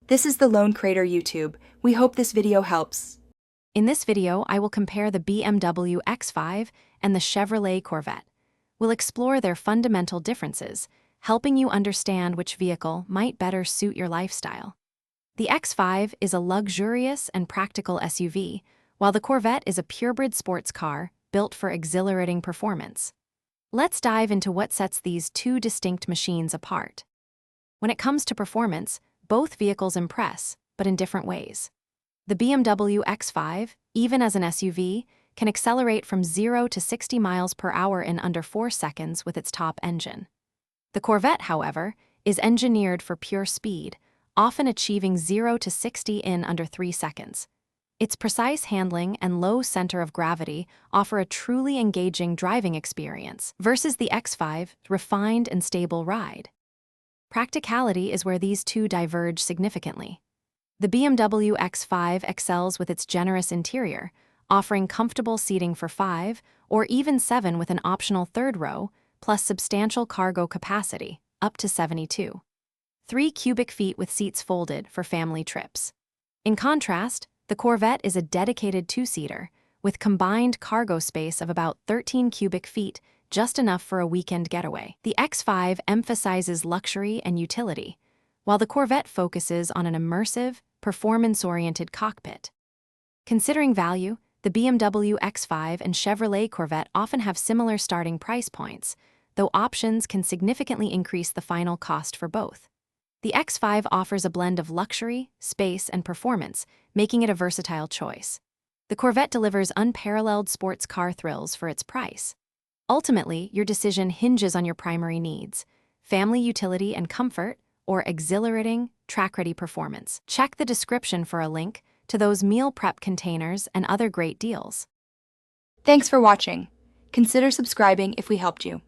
This is the Lone Crater YouTube. We hope this video helps. In this video, I will compare the BMW X5 and the Chevrolet Corvette. We'll explore their fundamental differences, helping you understand which vehicle might better suit your lifestyle. The X5 is a luxurious and practical SUV, while the Corvette is a purebred sports car built for exhilarating performance. Let's dive into what sets these two distinct machines apart. When it comes to performance, both vehicles impress, but in different ways. The BMW X5, even as an SUV, can accelerate from 0 to 60 miles per hour in under 4 seconds with its top engine. The Corvette, however, is engineered for pure speed, often achieving 0 to 60 in under 3 seconds. Its precise handling and low center of gravity offer a truly engaging driving experience versus the X5's refined and stable ride. Practicality is where these two diverge significantly. The BMW X5 excels with its generous interior, offering comfortable seating for 5 or even 7 with an optional third row, plus substantial cargo capacity, up to 72. 3 cubic feet with seats folded for family trips. In contrast, the Corvette is a dedicated 2-seater, with combined cargo space of about 13 cubic feet, just enough for a weekend getaway. The X5 emphasizes luxury and utility, while the Corvette focuses on an immersive, performance-oriented cockpit. Considering value, the BMW X5 and Chevrolet Corvette often have similar starting price points, though options can significantly increase the final cost for both. The X5 offers a blend of luxury, space, and performance, making it a versatile choice. The Corvette delivers unparalleled sports car thrills for its price. Ultimately, your decision hinges on your primary needs: family utility and comfort, or exhilarating, track-ready performance. Check the description for a link to those meal prep containers and other great deals. Thanks for watching. Consider subscribing if we helped you.